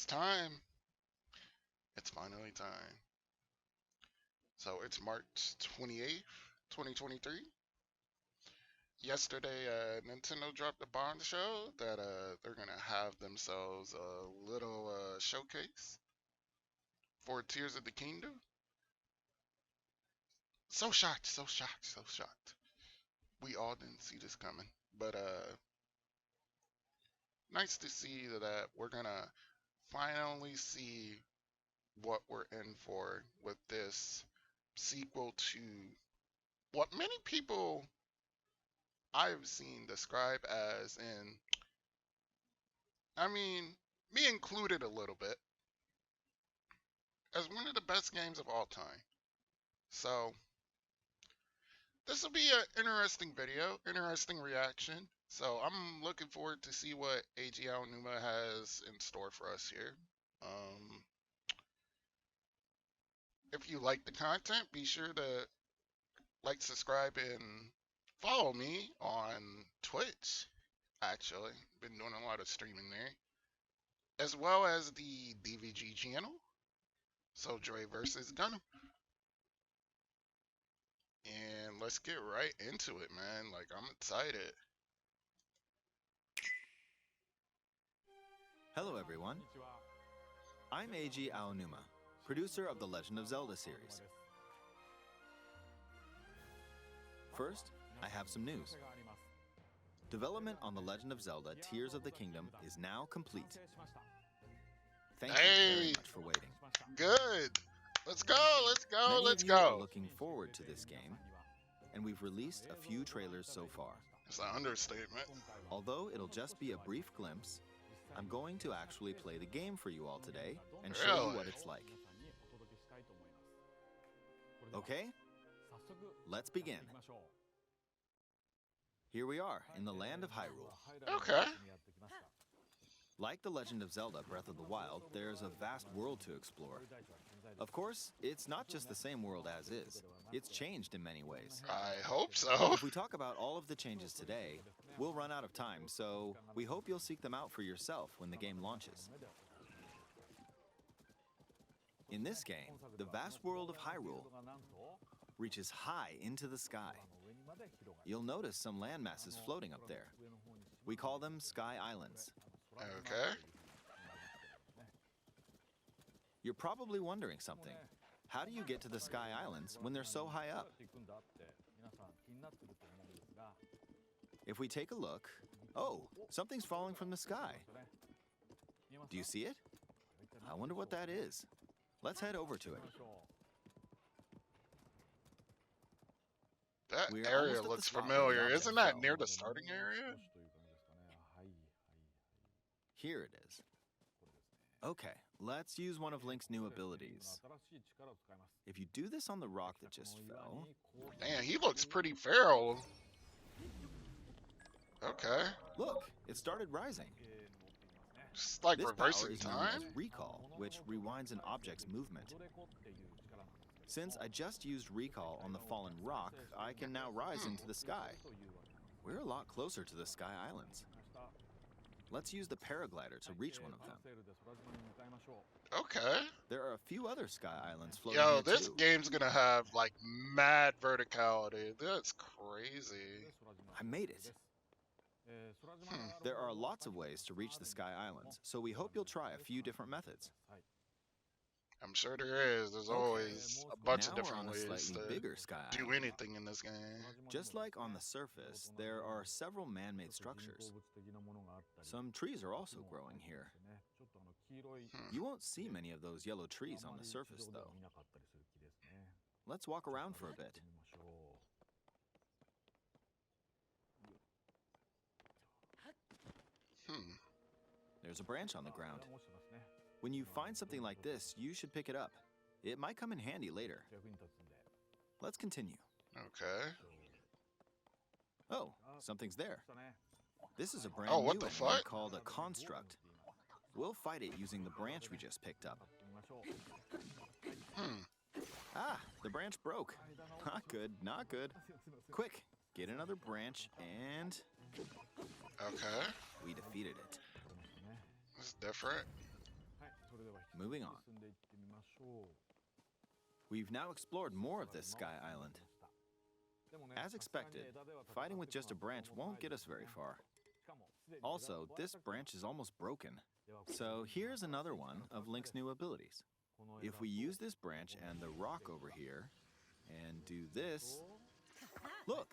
It's time. It's finally time. So it's March 28th, 2023. Yesterday, Nintendo dropped a bombshell that they're gonna have themselves a little showcase for Tears of the Kingdom. So shocked, so shocked, so shocked. We all didn't see this coming, but nice to see that we're gonna finally see what we're in for with this sequel to what many people I've seen describe as, and I mean, me included a little bit, as one of the best games of all time. So, this will be an interesting video, interesting reaction. So, I'm looking forward to see what AG Aonuma has in store for us here. If you like the content, be sure to like, subscribe, and follow me on Twitch. Actually, been doing a lot of streaming there, as well as the DVG channel. So Dray versus Gunnm. And let's get right into it, man. Like, I'm excited. Hello everyone, I'm AG Aonuma, producer of the Legend of Zelda series. First, I have some news. Development on The Legend of Zelda Tears of the Kingdom is now complete. Thank you very much for waiting. Good. Let's go, let's go, Many let's of you are go. looking forward to this game, and we've released a few trailers so far. It's an understatement. Although it'll just be a brief glimpse, I'm going to actually play the game for you all today and show you what it's like. Okay? Let's begin. Here we are in the land of Hyrule. Okay. Like The Legend of Zelda Breath of the Wild, there's a vast world to explore. Of course, it's not just the same world as is. It's changed in many ways. I hope so. If we talk about all of the changes today, we'll run out of time, so we hope you'll seek them out for yourself when the game launches. In this game, the vast world of Hyrule reaches high into the sky. You'll notice some landmasses floating up there. We call them Sky Islands. Okay. You're probably wondering something. How do you get to the Sky Islands when they're so high up? If we take a look, oh, something's falling from the sky. Do you see it? I wonder what that is. Let's head over to it. That area looks familiar. Isn't that near the starting area? Here it is. Okay, let's use one of Link's new abilities. If you do this on the rock that just fell... Man, he looks pretty feral. Okay. Look, it started rising. Just like This reversing power is known time? as recall, which rewinds an object's movement. Since I just used recall on the fallen rock, I can now rise into the sky. We're a lot closer to the Sky Islands. Let's use the paraglider to reach one of them. Okay. There are a few other Sky Islands floating Yo, here this too. game's gonna have like mad verticality. That's crazy. I made it. There are lots of ways to reach the Sky Islands, so we hope you'll try a few different methods. I'm sure there is. There's always a bunch of Now we're different on a ways slightly to bigger Sky do Island. anything in this game. Just like on the surface, there are several man-made structures. Some trees are also growing here. You won't see many of those yellow trees on the surface, though. Let's walk around for a bit. There's a branch on the ground. When you find something like this, you should pick it up. It might come in handy later. Let's continue. Okay. Oh, something's there. This is a brand Oh, what new the enemy fuck? called a construct. We'll fight it using the branch we just picked up. Ah, the branch broke. Not good, not good. Quick, get another branch and... Okay. we defeated it. It's different. Moving on. We've now explored more of this sky island. As expected, fighting with just a branch won't get us very far. Also, this branch is almost broken. So here's another one of Link's new abilities. If we use this branch and the rock over here, and do this, look,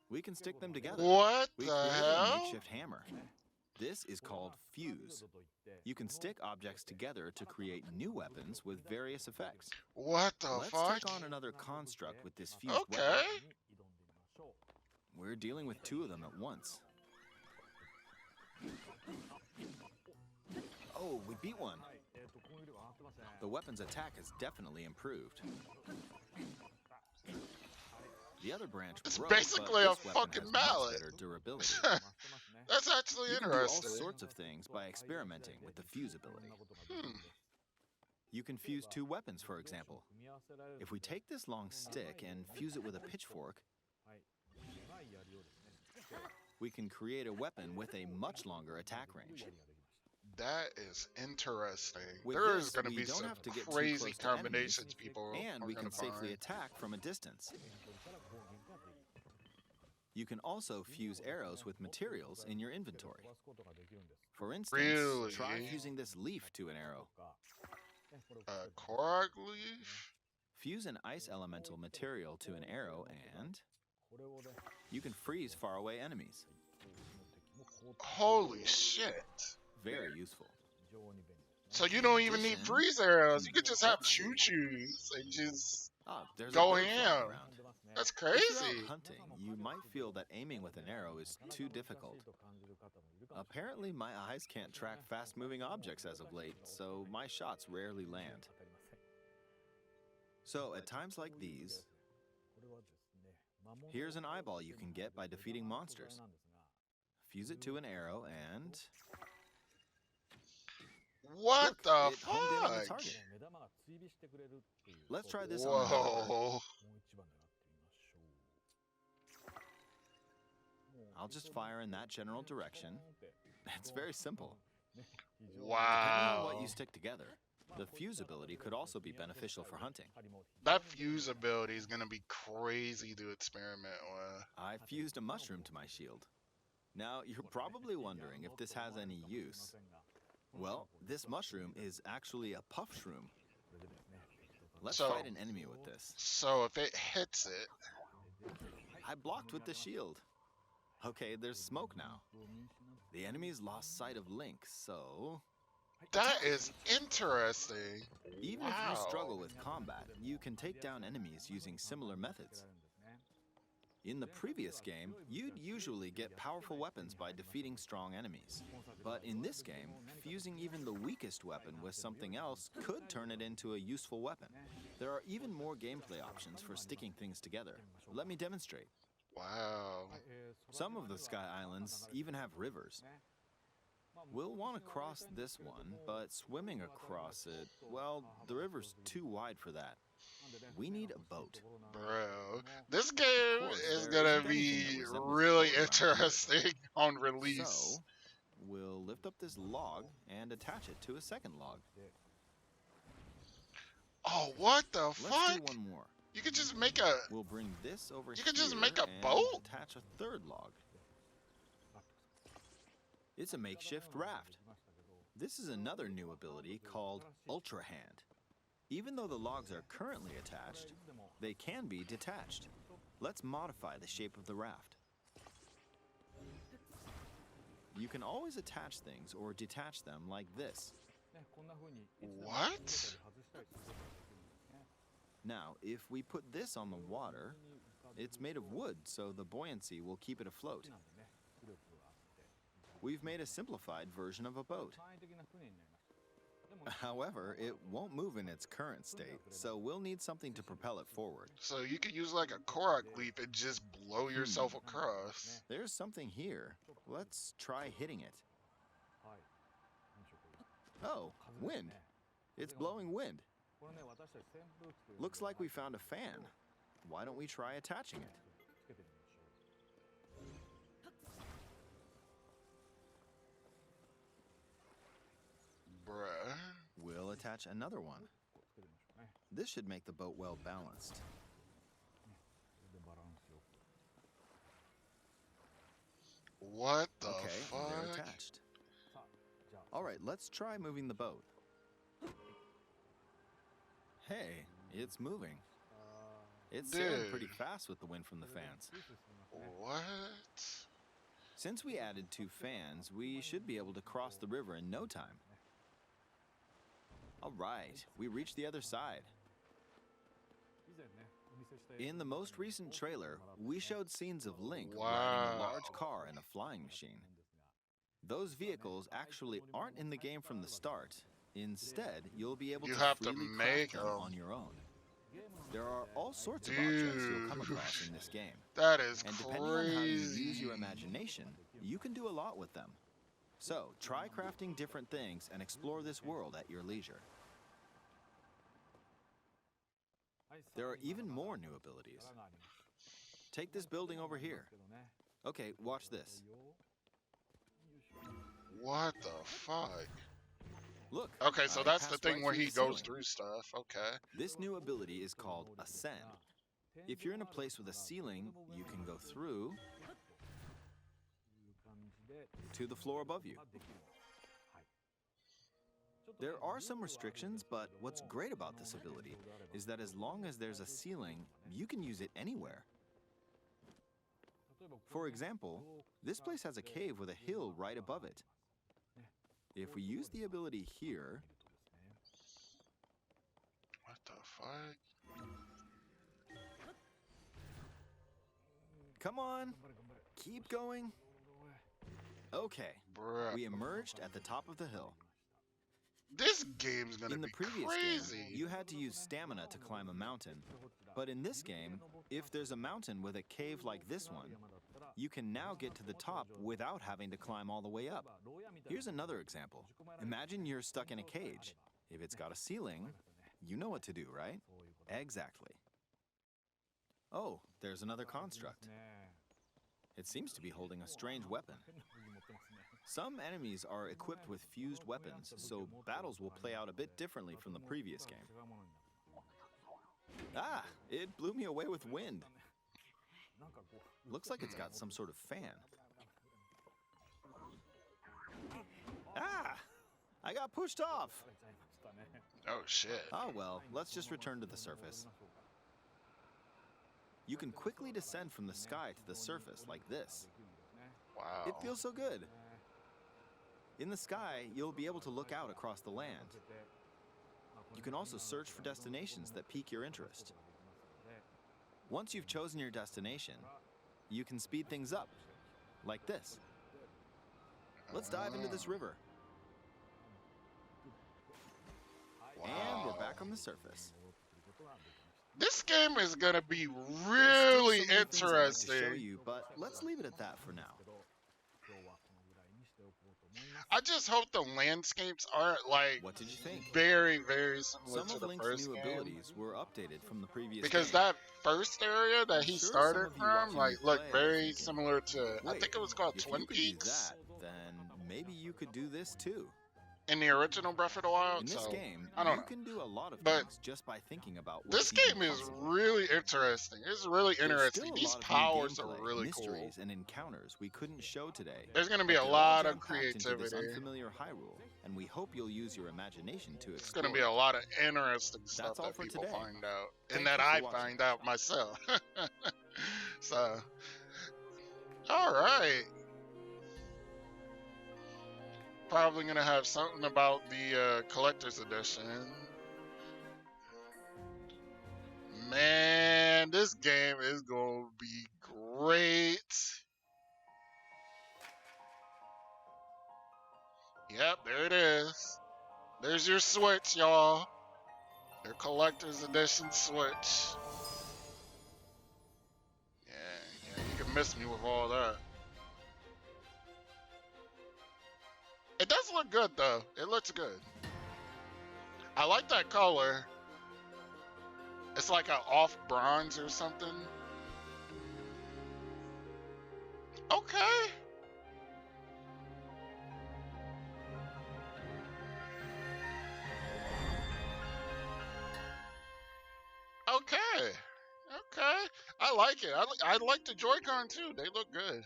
we can stick them together. What We the created a hell? makeshift hammer. This is called fuse. You can stick objects together to create new weapons with various effects. What the Let's fuck? take on another construct with this fused Okay. weapon. We're dealing with two of them at once. Oh, we beat one. The weapon's attack has definitely improved. The other branch It's broke, basically but a this weapon fucking has mallet. much better durability. That's actually You can do all interesting. sorts of things by experimenting with the fuse ability. You can fuse two weapons, for example. If we take this long stick and fuse it with a pitchfork, we can create a weapon with a much longer attack range. That is interesting. With There is this, going to we be don't some have to get too crazy close to combinations enemies, people and are we going can to safely find. attack from a distance. You can also fuse arrows with materials in your inventory. For instance, Really? try fusing this leaf to an arrow. Korok leaf? Fuse an ice elemental material to an arrow and you can freeze faraway enemies. Holy shit. Very useful. So you don't even need Addition- freeze arrows. You could just have choo-choos and just... There's Go a bird flying ham. around. That's If you're crazy. out hunting, you might feel that aiming with an arrow is too difficult. Apparently, my eyes can't track fast-moving objects as of late, so my shots rarely land. So, at times like these, here's an eyeball you can get by defeating monsters. Fuse it to an arrow and... What Look, the it homed in on the fuck? target. Let's try this on another bird. Whoa. I'll just fire in that general direction. It's very simple. Depending on Wow. what you stick together, the fuse ability could also be beneficial for hunting. That fuse ability is going to be crazy to experiment with. I fused a mushroom to my shield. Now, you're probably wondering if this has any use. Well, this mushroom is actually a puff shroom. Let's So- fight an enemy with this. So if it hits it... I blocked with the shield. Okay, there's smoke now. The enemy's lost sight of Link, so... That is interesting. Even if you Wow. struggle with combat, you can take down enemies using similar methods. In the previous game, you'd usually get powerful weapons by defeating strong enemies. But in this game, fusing even the weakest weapon with something else could turn it into a useful weapon. There are even more gameplay options for sticking things together. Let me demonstrate. Wow. Some of the Sky Islands even have rivers. We'll want to cross this one, but swimming across it, well, the river's too wide for that. We need a boat. Bro, this game course, is there gonna isn't be anything that resembles really a boat around here. interesting on release. So, we'll lift up this log and attach it to a second log. Oh, what the Let's fuck? do one more. You could just make a... We'll bring this over You here can just make a and boat? attach a third log. It's a makeshift raft. This is another new ability called Ultra Hand. Even though the logs are currently attached, they can be detached. Let's modify the shape of the raft. You can always attach things or detach them like this. What? Now, if we put this on the water, it's made of wood, so the buoyancy will keep it afloat. We've made a simplified version of a boat. However, it won't move in its current state, so we'll need something to propel it forward. So you could use like a Korok leap and just blow yourself across. There's something here. Let's try hitting it. Oh, wind. It's blowing wind. Looks like we found a fan. Why don't we try attaching it? Bruh. We'll attach another one. This should make the boat well balanced. What the Okay, they're fuck? attached. All right, let's try moving the boat. Hey, it's moving. It's sailing Dude. pretty fast with the wind from the fans. What? Since we added 2 fans, we should be able to cross the river in no time. All right, we reached the other side. In the most recent trailer, we showed scenes of Link riding a Wow. large car and a flying machine. Those vehicles actually aren't in the game from the start. Instead, you'll be able You to have to freely make craft them 'em. on your own. There are all sorts of objects you'll come Dude. across in this game. That is And depending on how you crazy. use your imagination, you can do a lot with them. So, try crafting different things and explore this world at your leisure. There are even more new abilities. Take this building over here. Okay, watch this. What the fuck? Look. Okay, so I that's the passed thing right where through he the goes ceiling. through stuff. Okay. This new ability is called Ascend. If you're in a place with a ceiling, you can go through to the floor above you. There are some restrictions, but what's great about this ability is that as long as there's a ceiling, you can use it anywhere. For example, this place has a cave with a hill right above it. If we use the ability here, What the fuck? come on, keep going. Okay, Bruh. we emerged at the top of the hill. This game's gonna In the be previous crazy. game, you had to use stamina to climb a mountain. But in this game, if there's a mountain with a cave like this one, you can now get to the top without having to climb all the way up. Here's another example. Imagine you're stuck in a cage. If it's got a ceiling, you know what to do, right? Exactly. Oh, there's another construct. It seems to be holding a strange weapon. Some enemies are equipped with fused weapons, so battles will play out a bit differently from the previous game. Ah, it blew me away with wind. Looks like it's got some sort of fan. Ah, I got pushed off. Oh shit. Ah well, let's just return to the surface. You can quickly descend from the sky to the surface like this. Wow. It feels so good. In the sky, you'll be able to look out across the land. You can also search for destinations that pique your interest. Once you've chosen your destination, you can speed things up, like this. Let's dive into this river. And we're back on the surface. This game is gonna be There's really still so many things I'd like to interesting. show you, but let's leave it at that for now. I just hope the landscapes aren't like What did you think? very, very similar Some to of the Link's first new game. abilities were updated from the previous Because game. that first area that he I'm sure started some of you from, watching like, me looked play are very thinking, similar to, I Wait, think it was called if Twin you could do Peaks that, then maybe you could do this too. in the original Breath of the Wild. In this So game, I don't you know. can do a lot of But things just by thinking about this what's even game is possible. really interesting. It's really There's interesting. still a These lot of powers new are gameplay, really cool. mysteries, and encounters we couldn't show today. There's gonna be But a they're all lot of jam-packed into this creativity. unfamiliar Hyrule, and we hope you'll use your imagination to It's explore. gonna be a lot of interesting stuff That's all that for people today. find out, Thank and that you for I watching. find out myself. So, all right. Probably gonna have something about the collector's edition. Man, this game is gonna be great. Yep, there it is. There's your Switch, y'all. Your collector's edition Switch. Yeah, you can miss me with all that. It does look good though. It looks good. I like that color. It's like an off bronze or something. Okay. I like it. I like the Joy-Con too. They look good.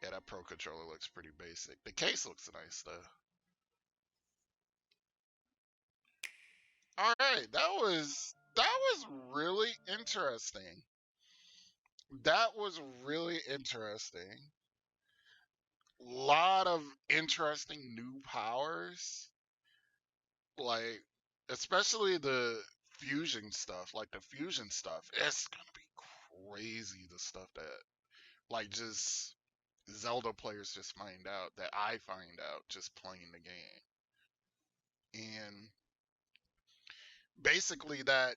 Yeah, that Pro controller looks pretty basic. The case looks nice though. All right, that was really interesting. That was really interesting. Lot of interesting new powers, like especially the fusion stuff. Like the fusion stuff, it's gonna be crazy. The stuff that like just Zelda players just find out that I find out just playing the game, and basically that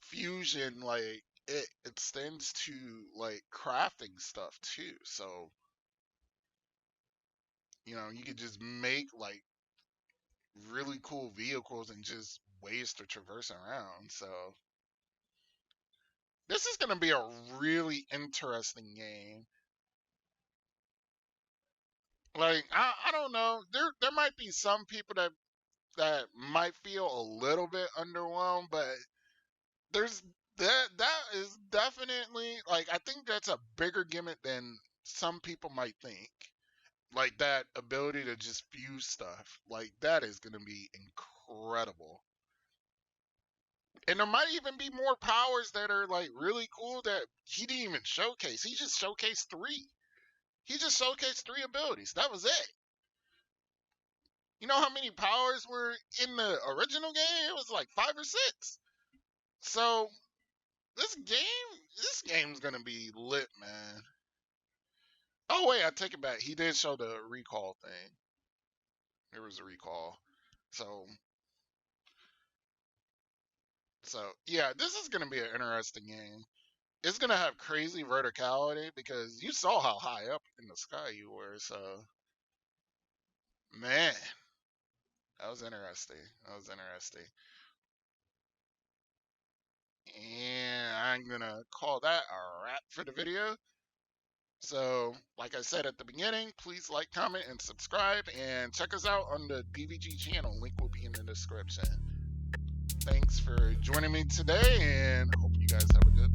fusion like it extends to like crafting stuff too. So you could just make like really cool vehicles and just ways to traverse around. So this is gonna be a really interesting game. Like I don't know. There might be some people that might feel a little bit underwhelmed, but there's that is definitely like I think that's a bigger gimmick than some people might think. Like that ability to just fuse stuff. Like that is gonna be incredible. And there might even be more powers that are like really cool that he didn't even showcase. He just showcased three. He just showcased three abilities. That was it. You know how many powers were in the original game? It was like 5 or 6. So this game's gonna be lit, man. Oh wait, I take it back. He did show the recall thing. There was a recall. So yeah, this is gonna be an interesting game. It's gonna have crazy verticality because you saw how high up in the sky you were. So man, that was interesting. That was interesting. And I'm gonna call that a wrap for the video. So, like I said at the beginning, please like, comment, and subscribe, and check us out on the DVG channel. Link will be in the description. Thanks for joining me today, and hope you guys have a good